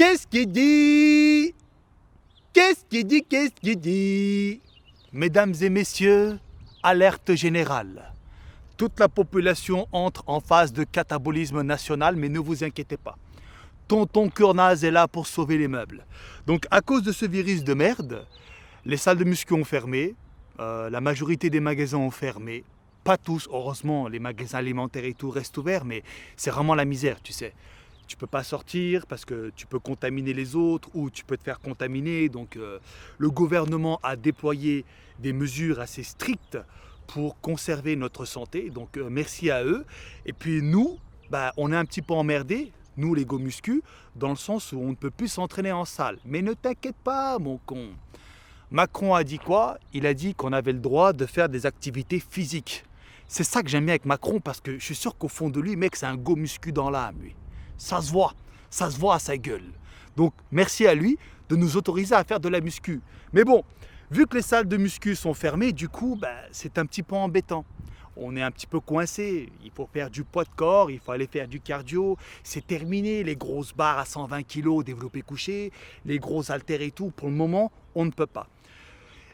Qu'est-ce qu'il dit? Qu'est-ce qu'il dit? Qu'est-ce qu'il dit? Mesdames et messieurs, alerte générale. Toute la population entre en phase de catabolisme national, mais ne vous inquiétez pas. Tonton Kurnaz est là pour sauver les meubles. Donc à cause de ce virus de merde, les salles de muscu ont fermé, la majorité des magasins ont fermé. Pas tous, heureusement, les magasins alimentaires et tout restent ouverts, mais c'est vraiment la misère, tu sais. Tu peux pas sortir parce que tu peux contaminer les autres ou tu peux te faire contaminer. Donc le gouvernement a déployé des mesures assez strictes pour conserver notre santé. Donc merci à eux. Et puis nous, on est un petit peu emmerdés, nous les go muscu, dans le sens où on ne peut plus s'entraîner en salle. Mais ne t'inquiète pas, mon con. Macron a dit quoi? Il a dit qu'on avait le droit de faire des activités physiques. C'est ça que j'aime bien avec Macron parce que je suis sûr qu'au fond de lui, mec, c'est un go muscu dans l'âme, lui. Ça se voit à sa gueule. Donc merci à lui de nous autoriser à faire de la muscu. Mais bon, vu que les salles de muscu sont fermées, du coup, c'est un petit peu embêtant. On est un petit peu coincé, il faut faire du poids de corps, il faut aller faire du cardio. C'est terminé, les grosses barres à 120 kg développé couché, les gros haltères et tout. Pour le moment, on ne peut pas.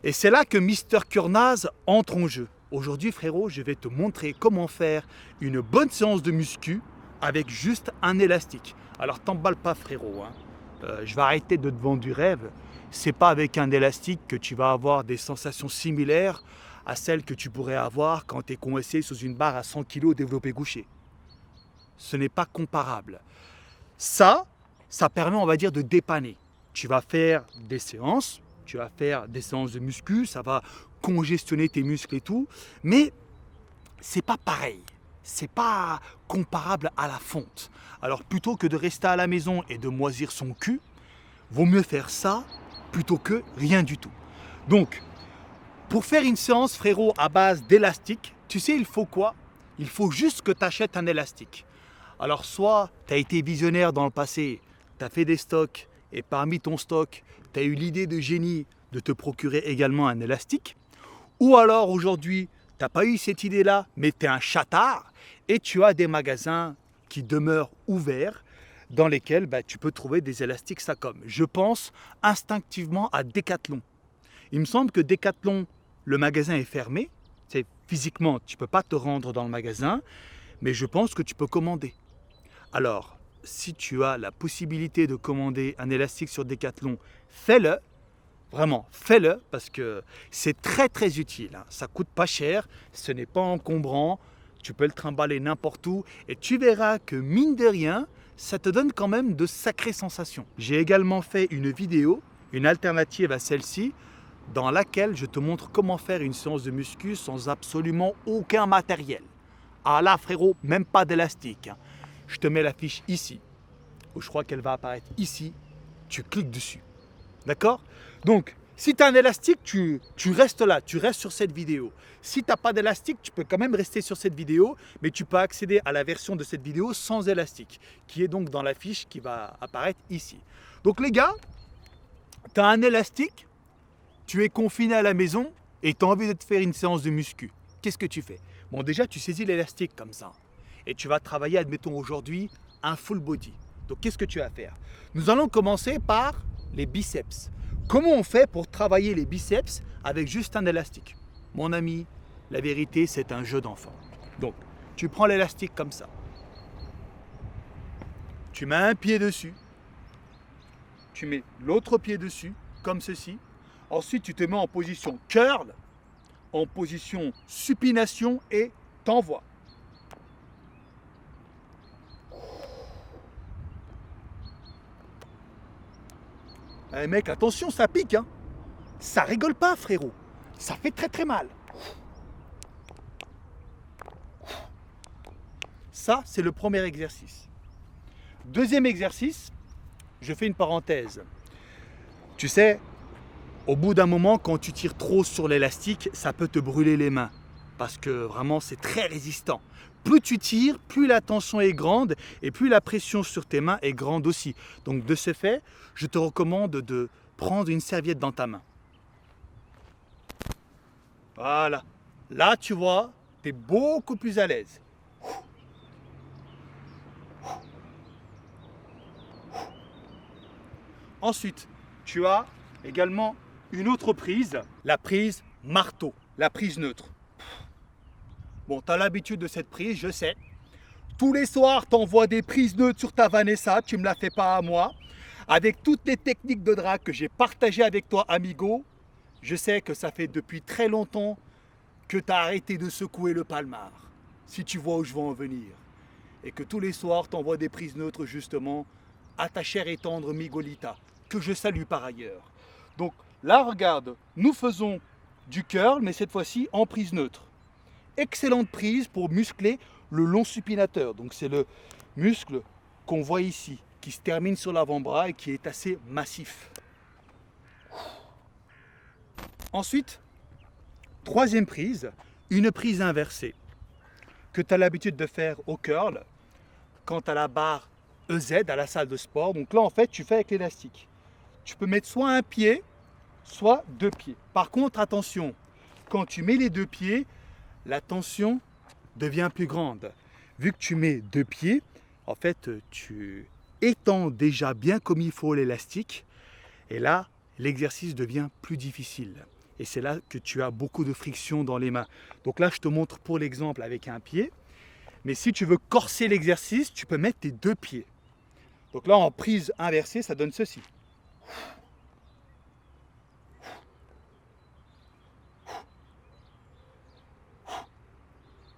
Et c'est là que Mister Kurnaz entre en jeu. Aujourd'hui, frérot, je vais te montrer comment faire une bonne séance de muscu avec juste un élastique. Alors t'emballe pas, frérot, hein. Je vais arrêter de te vendre du rêve. C'est pas avec un élastique que tu vas avoir des sensations similaires à celles que tu pourrais avoir quand tu es coincé sous une barre à 100 kg développé couché. Ce n'est pas comparable. Ça permet, on va dire, de dépanner. Tu vas faire des séances, de muscu, ça va congestionner tes muscles et tout, mais c'est pas pareil. C'est pas comparable à la fonte. Alors plutôt que de rester à la maison et de moisir son cul, vaut mieux faire ça plutôt que rien du tout. Donc, pour faire une séance, frérot, à base d'élastique, tu sais, il faut quoi? Il faut juste que tu achètes un élastique. Alors soit tu as été visionnaire dans le passé, tu as fait des stocks et parmi ton stock, tu as eu l'idée de génie de te procurer également un élastique, ou alors aujourd'hui, tu n'as pas eu cette idée-là, mais tu es un chatard et tu as des magasins qui demeurent ouverts dans lesquels tu peux trouver des élastiques Sacom. Je pense instinctivement à Decathlon. Il me semble que Decathlon, le magasin est fermé. C'est physiquement, tu ne peux pas te rendre dans le magasin, mais je pense que tu peux commander. Alors, si tu as la possibilité de commander un élastique sur Decathlon, fais-le. Vraiment, fais-le parce que c'est très très utile. Ça coûte pas cher, ce n'est pas encombrant, tu peux le trimballer n'importe où et tu verras que mine de rien, ça te donne quand même de sacrées sensations. J'ai également fait une vidéo, une alternative à celle-ci, dans laquelle je te montre comment faire une séance de muscu sans absolument aucun matériel. Ah là frérot, même pas d'élastique. Je te mets la fiche ici, ou je crois qu'elle va apparaître ici, tu cliques dessus. D'accord? Donc, si tu as un élastique, tu restes là, tu restes sur cette vidéo. Si tu n'as pas d'élastique, tu peux quand même rester sur cette vidéo, mais tu peux accéder à la version de cette vidéo sans élastique, qui est donc dans la fiche qui va apparaître ici. Donc les gars, tu as un élastique, tu es confiné à la maison et tu as envie de te faire une séance de muscu. Qu'est-ce que tu fais? Bon, déjà, tu saisis l'élastique comme ça et tu vas travailler, admettons aujourd'hui, un full body. Donc, qu'est-ce que tu vas faire? Nous allons commencer par les biceps. Comment on fait pour travailler les biceps avec juste un élastique? Mon ami, la vérité, c'est un jeu d'enfant. Donc, tu prends l'élastique comme ça. Tu mets un pied dessus. Tu mets l'autre pied dessus, comme ceci. Ensuite, tu te mets en position curl, en position supination et t'envoies. Eh mec, attention, ça pique, hein. Ça rigole pas, frérot. Ça fait très très mal. Ça, c'est le premier exercice. Deuxième exercice, je fais une parenthèse. Tu sais, au bout d'un moment, quand tu tires trop sur l'élastique, ça peut te brûler les mains. Parce que vraiment, c'est très résistant. Plus tu tires, plus la tension est grande et plus la pression sur tes mains est grande aussi. Donc de ce fait, je te recommande de prendre une serviette dans ta main. Voilà. Là, tu vois, tu es beaucoup plus à l'aise. Ensuite, tu as également une autre prise, la prise marteau, la prise neutre. Bon, tu as l'habitude de cette prise, je sais. Tous les soirs, tu envoies des prises neutres sur ta Vanessa, tu ne me la fais pas à moi. Avec toutes les techniques de drague que j'ai partagées avec toi, amigo, je sais que ça fait depuis très longtemps que tu as arrêté de secouer le palmar, si tu vois où je veux en venir. Et que tous les soirs, tu envoies des prises neutres justement à ta chère et tendre Migolita, que je salue par ailleurs. Donc là, regarde, nous faisons du curl, mais cette fois-ci en prise neutre. Excellente prise pour muscler le long supinateur. Donc c'est le muscle qu'on voit ici, qui se termine sur l'avant-bras et qui est assez massif. Ensuite, troisième prise, une prise inversée que tu as l'habitude de faire au curl quand tu as la barre EZ à la salle de sport. Donc là, en fait, tu fais avec l'élastique. Tu peux mettre soit un pied, soit deux pieds. Par contre, attention, quand tu mets les deux pieds, la tension devient plus grande. Vu que tu mets deux pieds, en fait, tu étends déjà bien comme il faut l'élastique. Et là, l'exercice devient plus difficile. Et c'est là que tu as beaucoup de friction dans les mains. Donc là, je te montre pour l'exemple avec un pied. Mais si tu veux corser l'exercice, tu peux mettre tes deux pieds. Donc là, en prise inversée, ça donne ceci.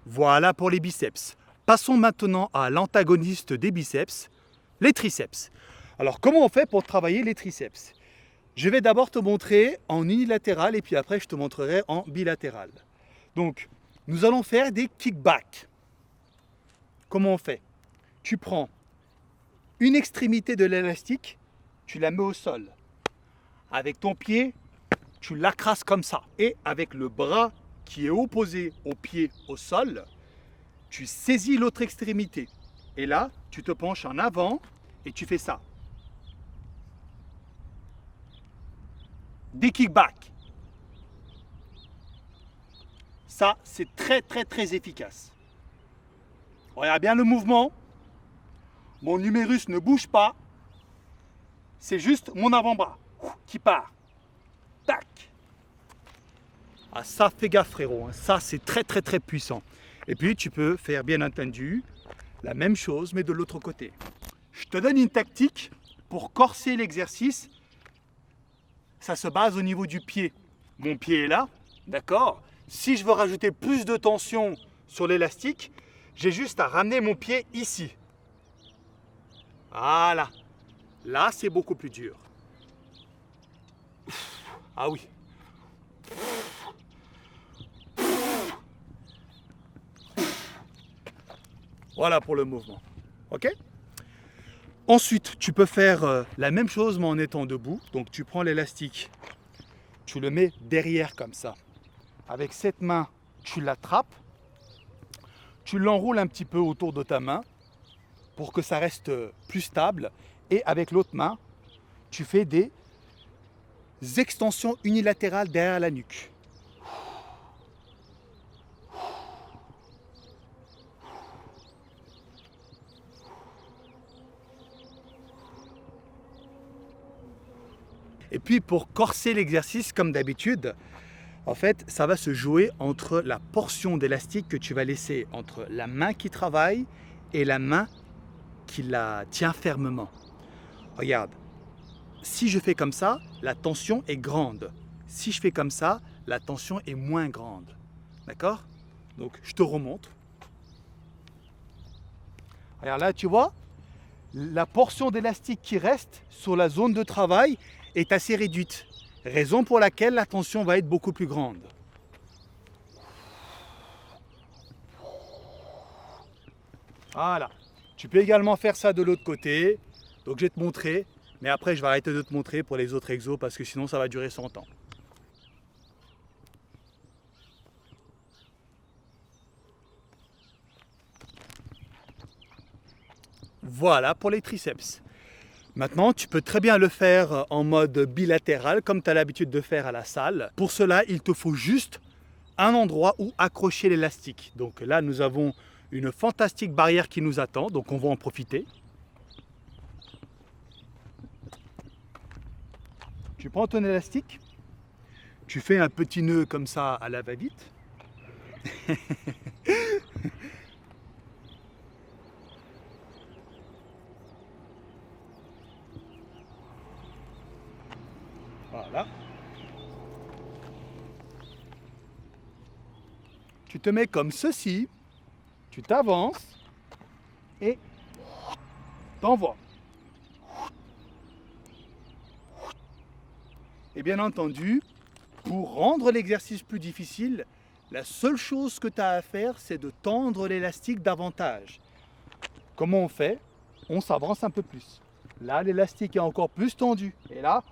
Voilà pour les biceps. Passons maintenant à l'antagoniste des biceps, les triceps. Alors, comment on fait pour travailler les triceps? Je vais d'abord te montrer en unilatéral et puis après je te montrerai en bilatéral. Donc, nous allons faire des kickbacks. Comment on fait? Tu prends une extrémité de l'élastique, tu la mets au sol. Avec ton pied, tu l'acrasses comme ça. Et avec le bras qui est opposé au pied au sol, tu saisis l'autre extrémité. Et là, tu te penches en avant et tu fais ça. Des kickbacks. Ça, c'est très très très efficace. Regarde bien le mouvement. Mon numérus ne bouge pas. C'est juste mon avant-bras qui part. Tac. Ah, ça, fais gaffe frérot. Ça, c'est très très très puissant. Et puis, tu peux faire bien entendu la même chose, mais de l'autre côté. Je te donne une tactique pour corser l'exercice. Ça se base au niveau du pied. Mon pied est là, d'accord? Si je veux rajouter plus de tension sur l'élastique, j'ai juste à ramener mon pied ici. Voilà. Là, c'est beaucoup plus dur. Ah oui. Voilà pour le mouvement. Ok? Ensuite, tu peux faire la même chose mais en étant debout. Donc tu prends l'élastique, tu le mets derrière comme ça. Avec cette main, tu l'attrapes, tu l'enroules un petit peu autour de ta main pour que ça reste plus stable. Et avec l'autre main, tu fais des extensions unilatérales derrière la nuque. Et puis pour corser l'exercice, comme d'habitude, en fait, ça va se jouer entre la portion d'élastique que tu vas laisser entre la main qui travaille et la main qui la tient fermement. Regarde, si je fais comme ça, la tension est grande. Si je fais comme ça, la tension est moins grande. D'accord? Donc, je te remonte. Regarde là, tu vois, la portion d'élastique qui reste sur la zone de travail est assez réduite, raison pour laquelle la tension va être beaucoup plus grande. Voilà. Tu peux également faire ça de l'autre côté. Donc je vais te montrer, mais après je vais arrêter de te montrer pour les autres exos parce que sinon ça va durer 100 ans. Voilà pour les triceps. Maintenant, tu peux très bien le faire en mode bilatéral, comme tu as l'habitude de faire à la salle. Pour cela, il te faut juste un endroit où accrocher l'élastique. Donc là, nous avons une fantastique barrière qui nous attend, donc on va en profiter. Tu prends ton élastique, tu fais un petit nœud comme ça à la va-vite. Voilà. Tu te mets comme ceci, tu t'avances et t'envoies. Et bien entendu, pour rendre l'exercice plus difficile, la seule chose que tu as à faire, c'est de tendre l'élastique davantage. Comment on fait? On s'avance un peu plus. Là, l'élastique est encore plus tendu. Et là,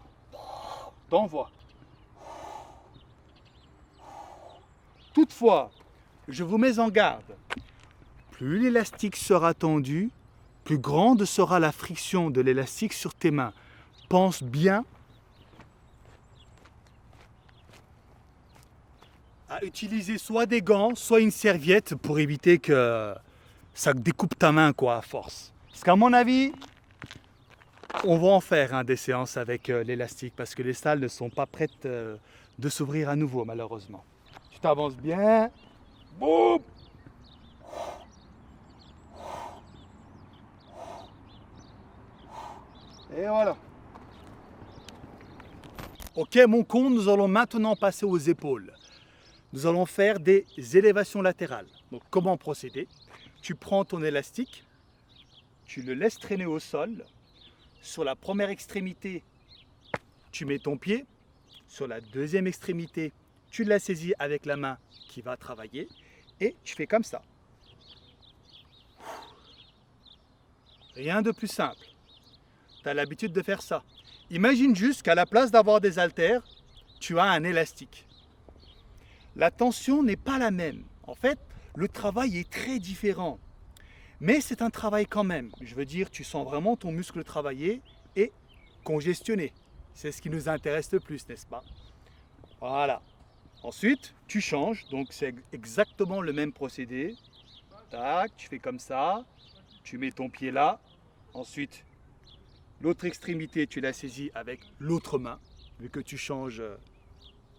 t'envoies. Toutefois, je vous mets en garde. Plus l'élastique sera tendu, plus grande sera la friction de l'élastique sur tes mains. Pense bien à utiliser soit des gants, soit une serviette pour éviter que ça découpe ta main quoi, à force. Parce qu'à mon avis, on va en faire des séances avec l'élastique parce que les salles ne sont pas prêtes de s'ouvrir à nouveau malheureusement. Tu t'avances bien. Boum! Et voilà. Ok mon con, nous allons maintenant passer aux épaules. Nous allons faire des élévations latérales. Donc comment procéder? Tu prends ton élastique, tu le laisses traîner au sol. Sur la première extrémité, tu mets ton pied. Sur la deuxième extrémité, tu la saisis avec la main qui va travailler. Et tu fais comme ça. Rien de plus simple. Tu as l'habitude de faire ça. Imagine juste qu'à la place d'avoir des haltères, tu as un élastique. La tension n'est pas la même. En fait, le travail est très différent. Mais c'est un travail quand même. Je veux dire, tu sens vraiment ton muscle travailler et congestionner. C'est ce qui nous intéresse le plus, n'est-ce pas? Voilà. Ensuite, tu changes. Donc, c'est exactement le même procédé. Tac, tu fais comme ça. Tu mets ton pied là. Ensuite, l'autre extrémité, tu la saisis avec l'autre main, vu que tu changes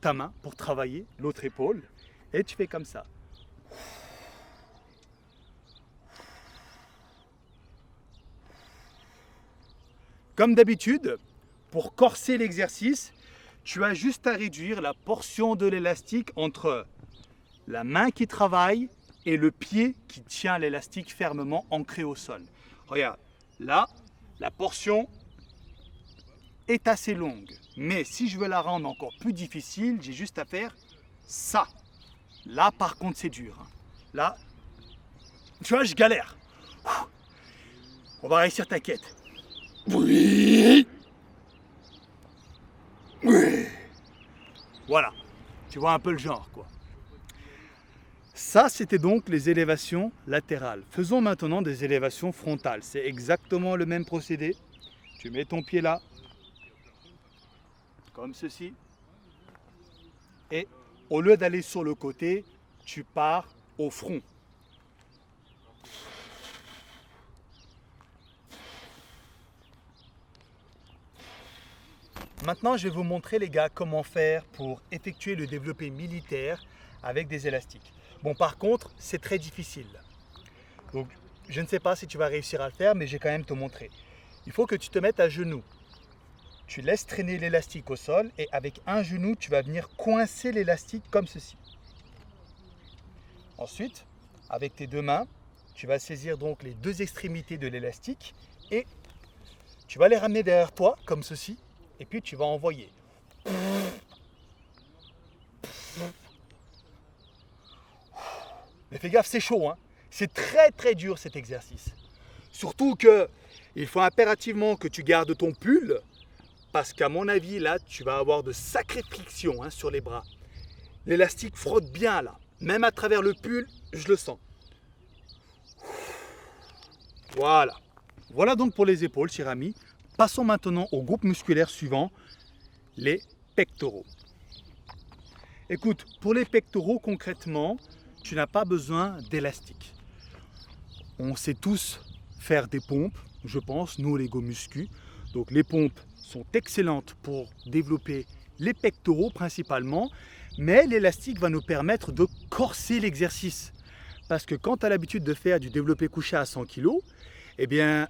ta main pour travailler l'autre épaule. Et tu fais comme ça. Comme d'habitude, pour corser l'exercice, tu as juste à réduire la portion de l'élastique entre la main qui travaille et le pied qui tient l'élastique fermement ancré au sol. Regarde, là, la portion est assez longue. Mais si je veux la rendre encore plus difficile, j'ai juste à faire ça. Là, par contre, c'est dur. Là, tu vois, je galère. On va réussir, t'inquiète. Oui. Oui. Voilà. Tu vois un peu le genre, quoi. Ça, c'était donc les élévations latérales. Faisons maintenant des élévations frontales. C'est exactement le même procédé. Tu mets ton pied là, comme ceci. Et au lieu d'aller sur le côté, tu pars au front. Maintenant, je vais vous montrer, les gars, comment faire pour effectuer le développé militaire avec des élastiques. Bon, par contre, c'est très difficile. Donc, je ne sais pas si tu vas réussir à le faire, mais je vais quand même te montrer. Il faut que tu te mettes à genoux. Tu laisses traîner l'élastique au sol et avec un genou, tu vas venir coincer l'élastique comme ceci. Ensuite, avec tes deux mains, tu vas saisir donc les deux extrémités de l'élastique et tu vas les ramener derrière toi comme ceci. Et puis tu vas envoyer. Mais fais gaffe, c'est chaud, hein. C'est très très dur cet exercice. Surtout que il faut impérativement que tu gardes ton pull, parce qu'à mon avis, là, tu vas avoir de sacrées frictions sur les bras. L'élastique frotte bien là. Même à travers le pull, je le sens. Voilà. Voilà donc pour les épaules, cher ami. Passons maintenant au groupe musculaire suivant, les pectoraux. Écoute, pour les pectoraux, concrètement, tu n'as pas besoin d'élastique. On sait tous faire des pompes, je pense, nous les go muscu. Donc les pompes sont excellentes pour développer les pectoraux principalement, mais l'élastique va nous permettre de corser l'exercice. Parce que quand tu as l'habitude de faire du développé couché à 100 kg, eh bien,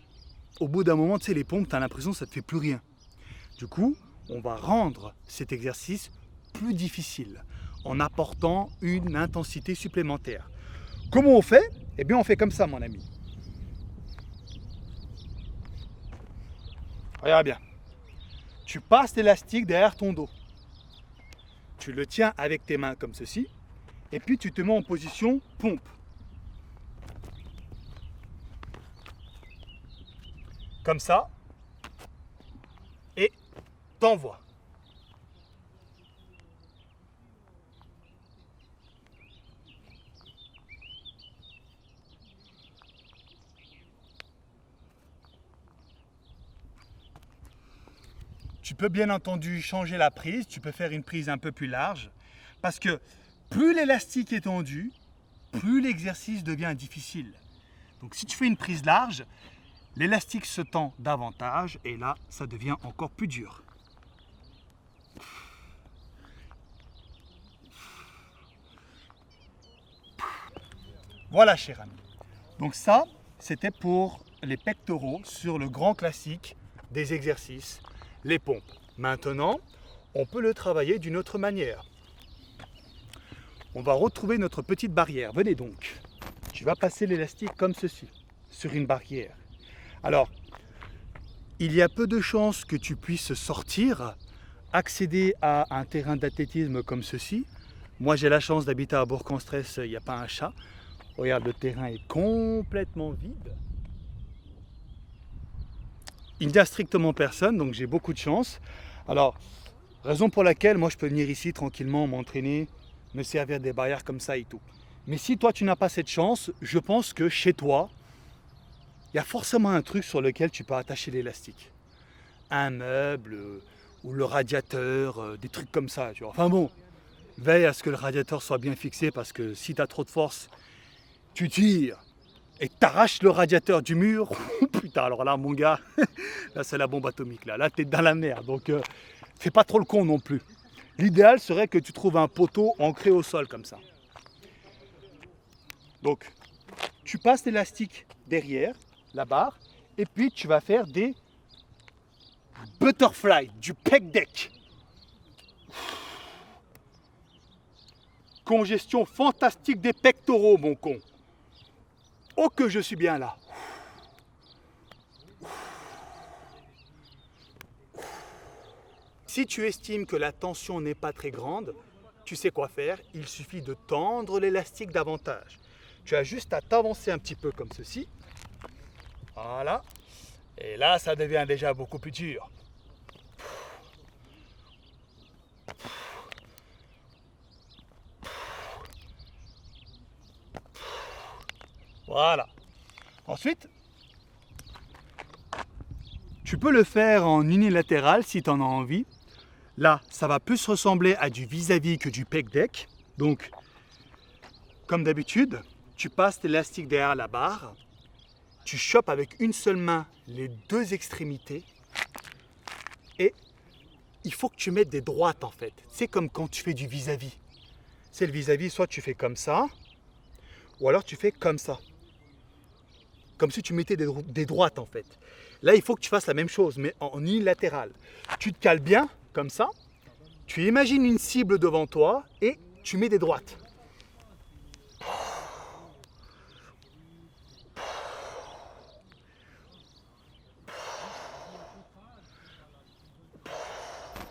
au bout d'un moment, tu sais, les pompes, tu as l'impression que ça ne te fait plus rien. Du coup, on va rendre cet exercice plus difficile en apportant une intensité supplémentaire. Comment on fait? Eh bien, on fait comme ça, mon ami. Regarde bien. Tu passes l'élastique derrière ton dos. Tu le tiens avec tes mains comme ceci. Et puis, tu te mets en position pompe. Comme ça. Et t'envoies. Tu peux bien entendu changer la prise, tu peux faire une prise un peu plus large, parce que plus l'élastique est tendu, plus l'exercice devient difficile. Donc si tu fais une prise large, l'élastique se tend davantage et là, ça devient encore plus dur. Voilà, cher ami. Donc ça, c'était pour les pectoraux sur le grand classique des exercices, les pompes. Maintenant, on peut le travailler d'une autre manière. On va retrouver notre petite barrière. Venez donc. Tu vas passer l'élastique comme ceci, sur une barrière. Alors, il y a peu de chances que tu puisses sortir, accéder à un terrain d'athlétisme comme ceci. Moi, j'ai la chance d'habiter à Bourg-en-Stresse, il n'y a pas un chat. Regarde, le terrain est complètement vide. Il n'y a strictement personne, donc j'ai beaucoup de chance. Alors, raison pour laquelle moi je peux venir ici tranquillement m'entraîner, me servir des barrières comme ça et tout. Mais si toi tu n'as pas cette chance, je pense que chez toi, il y a forcément un truc sur lequel tu peux attacher l'élastique. Un meuble ou le radiateur, des trucs comme ça. Tu vois. Enfin bon, veille à ce que le radiateur soit bien fixé parce que si tu as trop de force, tu tires et t'arraches le radiateur du mur. Putain, alors là, mon gars, là c'est la bombe atomique. Là t'es dans la merde. Donc, fais pas trop le con non plus. L'idéal serait que tu trouves un poteau ancré au sol comme ça. Donc, tu passes l'élastique derrière la barre et puis tu vas faire des butterfly, du pec deck. Congestion fantastique des pectoraux, mon con. Oh que je suis bien là. Si tu estimes que la tension n'est pas très grande, tu sais quoi faire, il suffit de tendre l'élastique davantage. Tu as juste à t'avancer un petit peu comme ceci. Voilà. Et là, ça devient déjà beaucoup plus dur. Voilà. Ensuite, tu peux le faire en unilatéral si tu en as envie. Là, ça va plus ressembler à du vis-à-vis que du pec deck. Donc, comme d'habitude, tu passes l'élastique derrière la barre. Tu chopes avec une seule main les deux extrémités. Et il faut que tu mettes des droites en fait. C'est comme quand tu fais du vis-à-vis. C'est le vis-à-vis, soit tu fais comme ça, ou alors tu fais comme ça. Comme si tu mettais des droites en fait. Là, il faut que tu fasses la même chose, mais en unilatéral. Tu te cales bien, comme ça. Tu imagines une cible devant toi et tu mets des droites.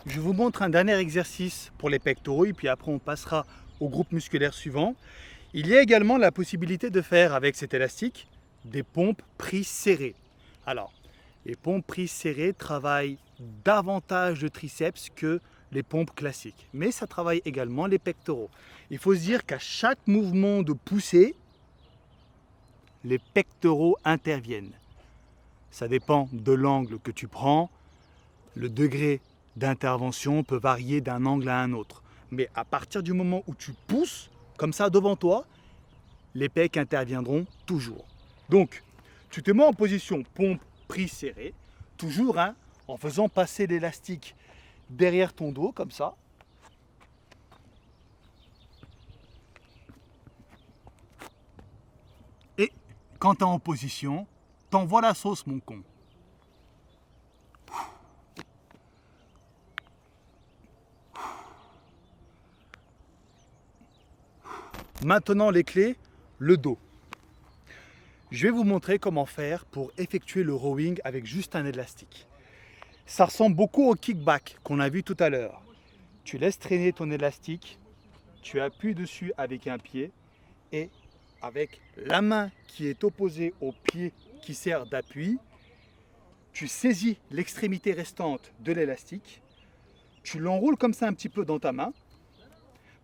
Je vous montre un dernier exercice pour les pectoraux et puis après on passera au groupe musculaire suivant. Il y a également la possibilité de faire avec cet élastique des pompes prises serrées. Alors, les pompes prises serrées travaillent davantage de triceps que les pompes classiques, mais ça travaille également les pectoraux. Il faut se dire qu'à chaque mouvement de poussée, les pectoraux interviennent. Ça dépend de l'angle que tu prends, le degré d'intervention peut varier d'un angle à un autre. Mais à partir du moment où tu pousses, comme ça devant toi, les pecs interviendront toujours. Donc, tu te mets en position pompe prise serrée, toujours en faisant passer l'élastique derrière ton dos, comme ça. Et quand tu es en position, t'envoies la sauce, mon con. Maintenant, les clés, le dos. Je vais vous montrer comment faire pour effectuer le rowing avec juste un élastique. Ça ressemble beaucoup au kickback qu'on a vu tout à l'heure. Tu laisses traîner ton élastique, tu appuies dessus avec un pied et avec la main qui est opposée au pied qui sert d'appui, tu saisis l'extrémité restante de l'élastique, tu l'enroules comme ça un petit peu dans ta main,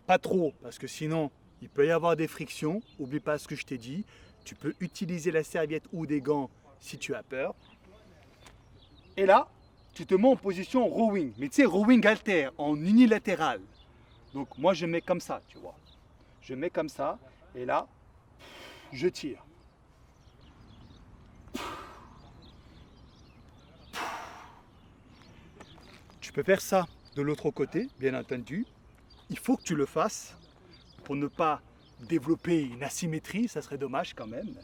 pas trop parce que sinon il peut y avoir des frictions, n'oublie pas ce que je t'ai dit, tu peux utiliser la serviette ou des gants si tu as peur. Et là, tu te mets en position rowing, mais tu sais, rowing halter, en unilatéral. Donc moi je mets comme ça, tu vois. Je mets comme ça, et là, je tire. Tu peux faire ça de l'autre côté, bien entendu. Il faut que tu le fasses pour ne pas développer une asymétrie, ça serait dommage quand même.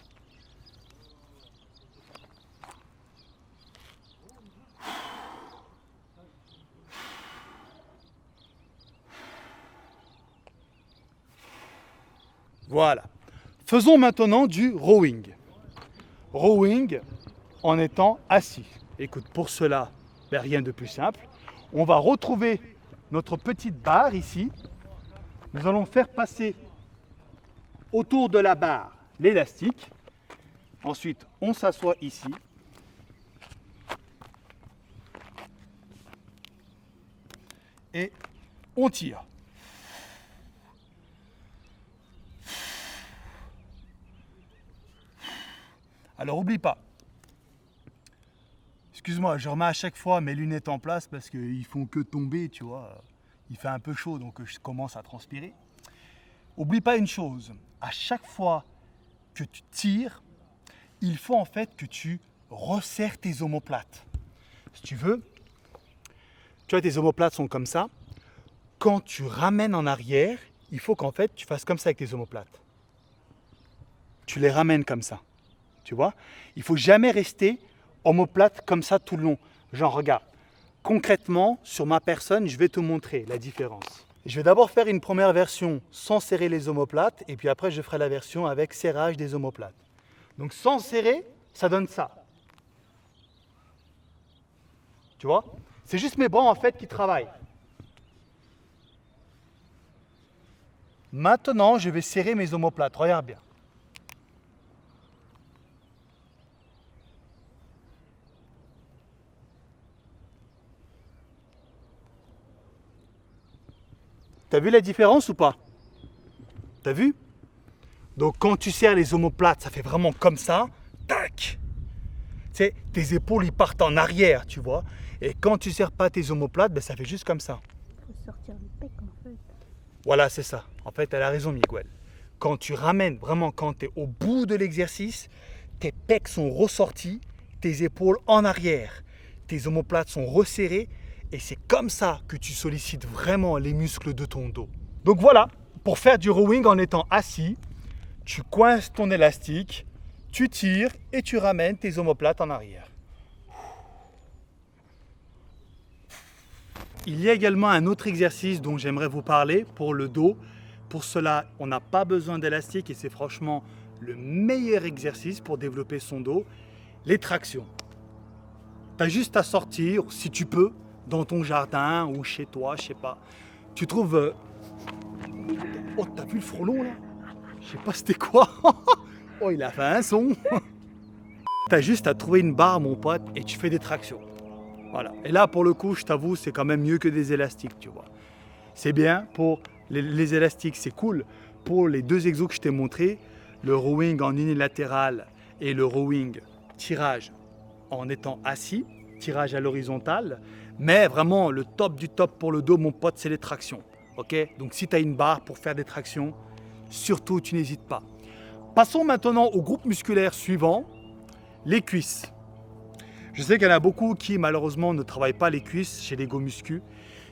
Voilà. Faisons maintenant du rowing. Rowing en étant assis. Écoute, pour cela, rien de plus simple. On va retrouver notre petite barre ici. Nous allons faire passer autour de la barre l'élastique. Ensuite, on s'assoit ici. Et on tire. Alors, oublie pas. Excuse-moi, je remets à chaque fois mes lunettes en place parce qu'ils font que tomber, tu vois. Il fait un peu chaud, donc je commence à transpirer. Oublie pas une chose, à chaque fois que tu tires, il faut en fait que tu resserres tes omoplates. Si tu veux, tu vois, tes omoplates sont comme ça. Quand tu ramènes en arrière, il faut qu'en fait tu fasses comme ça avec tes omoplates. Tu les ramènes comme ça, tu vois. Il ne faut jamais rester omoplate comme ça tout le long. Genre, regarde, concrètement, sur ma personne, je vais te montrer la différence. Je vais d'abord faire une première version sans serrer les omoplates et puis après je ferai la version avec serrage des omoplates. Donc sans serrer, ça donne ça. Tu vois? C'est juste mes bras en fait qui travaillent. Maintenant, je vais serrer mes omoplates. Regarde bien. T'as vu la différence ou pas? T'as vu? Donc quand tu serres les omoplates, ça fait vraiment comme ça. Tac! Tu sais, tes épaules, ils partent en arrière, tu vois. Et quand tu serres pas tes omoplates, ben, ça fait juste comme ça. Il faut sortir les pecs en fait. Voilà, c'est ça. En fait, elle a raison, Miguel. Quand tu ramènes, vraiment, quand tu es au bout de l'exercice, tes pecs sont ressortis, tes épaules en arrière, tes omoplates sont resserrées, et c'est comme ça que tu sollicites vraiment les muscles de ton dos. Donc voilà, pour faire du rowing en étant assis, tu coinces ton élastique, tu tires et tu ramènes tes omoplates en arrière. Il y a également un autre exercice dont j'aimerais vous parler pour le dos. Pour cela, on n'a pas besoin d'élastique et c'est franchement le meilleur exercice pour développer son dos, les tractions. Tu as juste à sortir, si tu peux, dans ton jardin ou chez toi, je sais pas. Tu trouves... Oh, t'as vu le frelon là? Je sais pas c'était quoi. Oh, il a fait un son. Tu as juste à trouver une barre, mon pote, et tu fais des tractions. Voilà. Et là, pour le coup, je t'avoue, c'est quand même mieux que des élastiques, tu vois. C'est bien pour les élastiques, c'est cool. Pour les deux exos que je t'ai montrés, le rowing en unilatéral et le rowing tirage en étant assis, tirage à l'horizontale. Mais vraiment, le top du top pour le dos, mon pote, c'est les tractions. Ok? Donc, si tu as une barre pour faire des tractions, surtout, tu n'hésites pas. Passons maintenant au groupe musculaire suivant, les cuisses. Je sais qu'il y en a beaucoup qui malheureusement ne travaillent pas les cuisses chez les Go Muscu.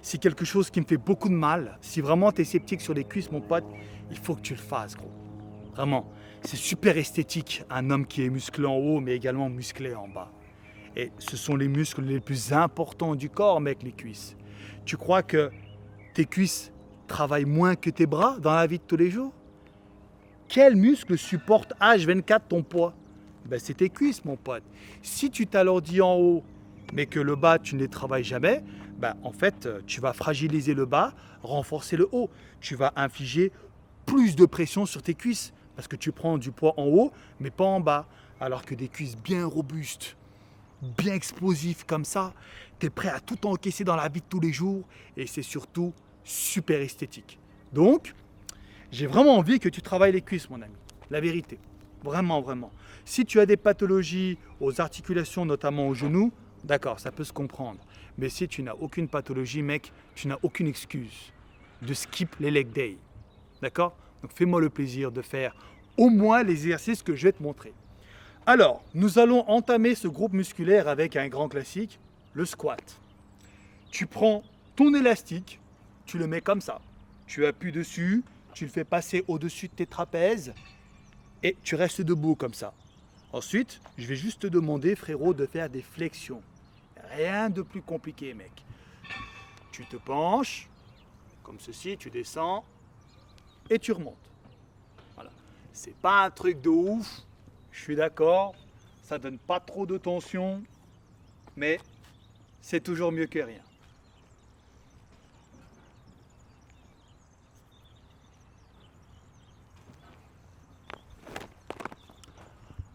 C'est quelque chose qui me fait beaucoup de mal. Si vraiment tu es sceptique sur les cuisses, mon pote, il faut que tu le fasses, gros. Vraiment, c'est super esthétique, un homme qui est musclé en haut, mais également musclé en bas. Et ce sont les muscles les plus importants du corps, mec, les cuisses. Tu crois que tes cuisses travaillent moins que tes bras dans la vie de tous les jours? Quel muscle supporte H24 ton poids? Ben, c'est tes cuisses, mon pote. Si tu t'alourdis en haut, mais que le bas, tu ne les travailles jamais, ben, en fait, tu vas fragiliser le bas, renforcer le haut. Tu vas infliger plus de pression sur tes cuisses, parce que tu prends du poids en haut, mais pas en bas. Alors que des cuisses bien robustes, bien explosives comme ça, tu es prêt à tout encaisser dans la vie de tous les jours, et c'est surtout super esthétique. Donc, j'ai vraiment envie que tu travailles les cuisses, mon ami. La vérité. Vraiment, vraiment. Si tu as des pathologies aux articulations, notamment aux genoux, d'accord, ça peut se comprendre. Mais si tu n'as aucune pathologie, mec, tu n'as aucune excuse de skip les leg day. D'accord? Donc fais-moi le plaisir de faire au moins les exercices que je vais te montrer. Alors, nous allons entamer ce groupe musculaire avec un grand classique, le squat. Tu prends ton élastique, tu le mets comme ça. Tu appuies dessus, tu le fais passer au-dessus de tes trapèzes et tu restes debout comme ça. Ensuite, je vais juste te demander, frérot, de faire des flexions. Rien de plus compliqué, mec. Tu te penches, comme ceci, tu descends et tu remontes. Voilà. C'est pas un truc de ouf, je suis d'accord, ça donne pas trop de tension, mais c'est toujours mieux que rien.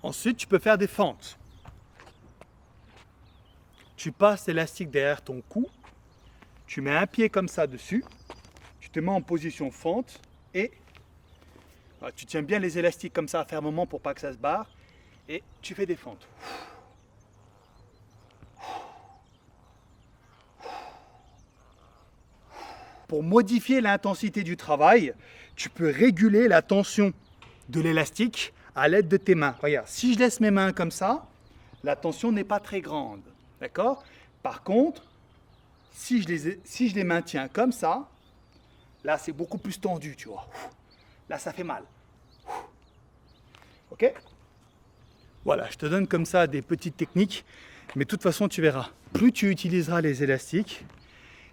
Ensuite, tu peux faire des fentes. Tu passes l'élastique derrière ton cou, tu mets un pied comme ça dessus, tu te mets en position fente et tu tiens bien les élastiques comme ça fermement pour pas que ça se barre et tu fais des fentes. Pour modifier l'intensité du travail, tu peux réguler la tension de l'élastique à l'aide de tes mains. Regarde, si je laisse mes mains comme ça, la tension n'est pas très grande. D'accord? Par contre, si je les maintiens comme ça, là c'est beaucoup plus tendu, tu vois. Là ça fait mal. Ok? Voilà, je te donne comme ça des petites techniques, mais de toute façon tu verras, plus tu utiliseras les élastiques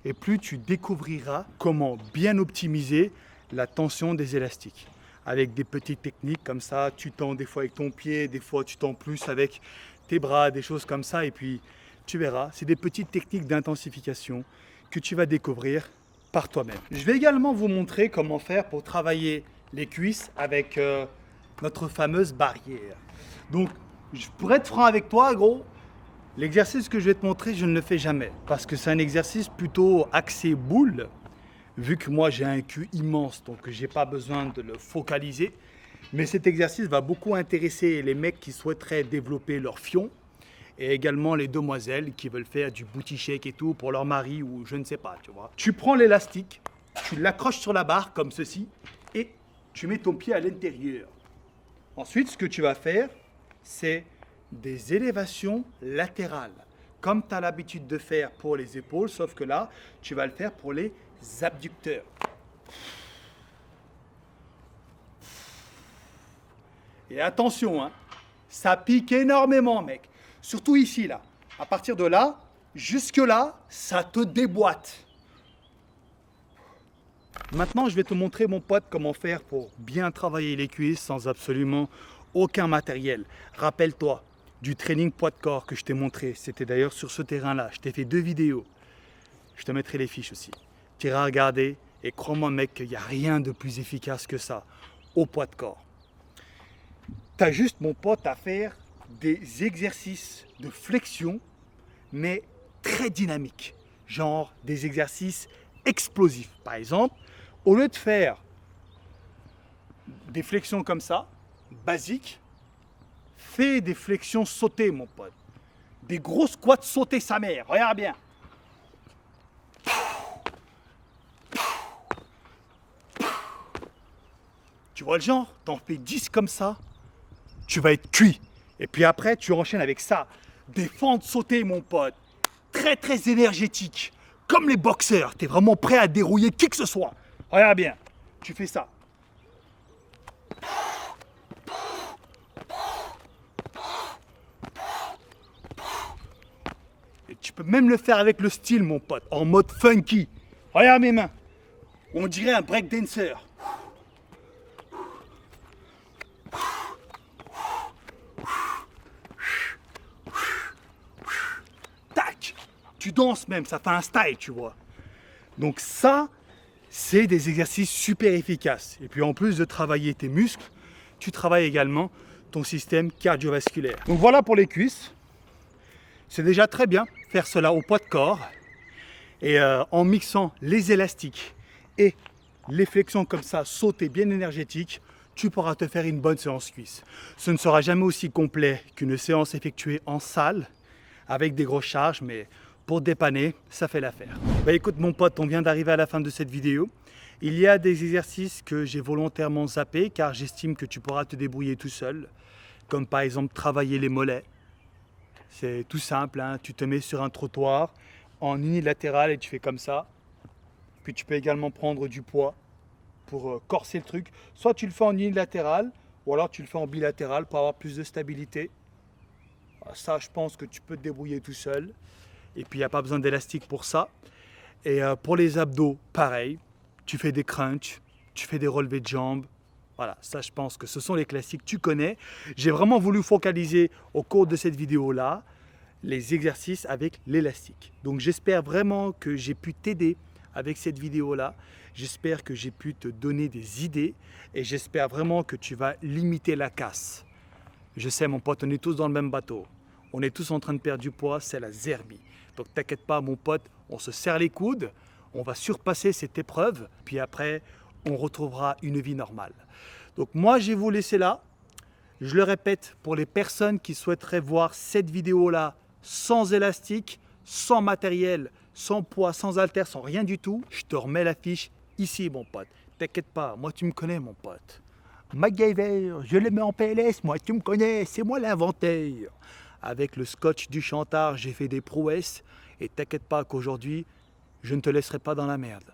et plus tu découvriras comment bien optimiser la tension des élastiques. Avec des petites techniques comme ça, tu tends des fois avec ton pied, des fois tu tends plus avec tes bras, des choses comme ça, et puis tu verras, c'est des petites techniques d'intensification que tu vas découvrir par toi-même. Je vais également vous montrer comment faire pour travailler les cuisses avec notre fameuse barrière. Donc, pour être franc avec toi, gros, l'exercice que je vais te montrer, je ne le fais jamais. Parce que c'est un exercice plutôt axé boule, vu que moi j'ai un cul immense, donc j'ai pas besoin de le focaliser. Mais cet exercice va beaucoup intéresser les mecs qui souhaiteraient développer leur fion, et également les demoiselles qui veulent faire du booty shake et tout pour leur mari ou je ne sais pas, tu vois. Tu prends l'élastique, tu l'accroches sur la barre comme ceci et tu mets ton pied à l'intérieur. Ensuite, ce que tu vas faire, c'est des élévations latérales, comme tu as l'habitude de faire pour les épaules, sauf que là, tu vas le faire pour les abducteurs. Et attention, hein, ça pique énormément, mec. Surtout ici, là. À partir de là, jusque là, ça te déboîte. Maintenant, je vais te montrer, mon pote, comment faire pour bien travailler les cuisses sans absolument aucun matériel. Rappelle-toi du training poids de corps que je t'ai montré. C'était d'ailleurs sur ce terrain-là. Je t'ai fait 2 vidéos. Je te mettrai les fiches aussi. Tu iras regarder et crois-moi, mec, qu'il n'y a rien de plus efficace que ça au poids de corps. Tu as juste, mon pote, à faire des exercices de flexion, mais très dynamiques. Genre des exercices explosifs. Par exemple, au lieu de faire des flexions comme ça, basiques, fais des flexions sautées, mon pote. Des gros squats sautés sa mère. Regarde bien. Tu vois le genre? T'en fais 10 comme ça, tu vas être cuit. Et puis après, tu enchaînes avec ça. Des fentes sautées, mon pote. Très, très énergétiques. Comme les boxeurs. Tu es vraiment prêt à dérouiller qui que ce soit. Regarde bien. Tu fais ça. Et tu peux même le faire avec le style, mon pote. En mode funky. Regarde mes mains. On dirait un breakdancer. Tac! Tu danses même, ça fait un style, tu vois. Donc ça, c'est des exercices super efficaces. Et puis en plus de travailler tes muscles, tu travailles également ton système cardiovasculaire. Donc voilà pour les cuisses. C'est déjà très bien faire cela au poids de corps. Et en mixant les élastiques et les flexions comme ça, sautées bien énergétiques, tu pourras te faire une bonne séance cuisse. Ce ne sera jamais aussi complet qu'une séance effectuée en salle avec des grosses charges, mais pour dépanner, ça fait l'affaire. Bah écoute mon pote, on vient d'arriver à la fin de cette vidéo. Il y a des exercices que j'ai volontairement zappés car j'estime que tu pourras te débrouiller tout seul, comme par exemple travailler les mollets. C'est tout simple, hein. Tu te mets sur un trottoir en unilatéral et tu fais comme ça. Puis tu peux également prendre du poids pour corser le truc. Soit tu le fais en unilatéral ou alors tu le fais en bilatéral pour avoir plus de stabilité. Ça, je pense que tu peux te débrouiller tout seul. Et puis il n'y a pas besoin d'élastique pour ça. Et pour les abdos, pareil. Tu fais des crunchs, tu fais des relevés de jambes. Voilà, ça je pense que ce sont les classiques, tu connais. J'ai vraiment voulu focaliser au cours de cette vidéo-là les exercices avec l'élastique. Donc j'espère vraiment que j'ai pu t'aider avec cette vidéo-là. J'espère que j'ai pu te donner des idées et j'espère vraiment que tu vas limiter la casse. Je sais mon pote, on est tous dans le même bateau. On est tous en train de perdre du poids, c'est la zerbie. Donc t'inquiète pas mon pote, on se serre les coudes, on va surpasser cette épreuve, puis après on retrouvera une vie normale. Donc moi je vais vous laisser là. Je le répète, pour les personnes qui souhaiteraient voir cette vidéo-là sans élastique, sans matériel, sans poids, sans haltère, sans rien du tout, je te remets la fiche ici mon pote. T'inquiète pas, moi tu me connais mon pote. MacGyver, je le mets en PLS, moi tu me connais, c'est moi l'inventeur. Avec le scotch du Chantard, j'ai fait des prouesses et t'inquiète pas qu'aujourd'hui, je ne te laisserai pas dans la merde.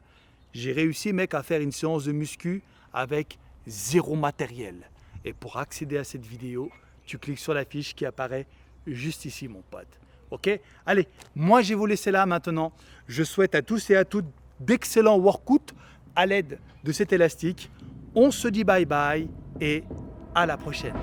J'ai réussi mec à faire une séance de muscu avec zéro matériel. Et pour accéder à cette vidéo, tu cliques sur la fiche qui apparaît juste ici mon pote. Ok? Allez, moi je vais vous laisser là maintenant. Je souhaite à tous et à toutes d'excellents workouts à l'aide de cet élastique. On se dit bye bye et à la prochaine.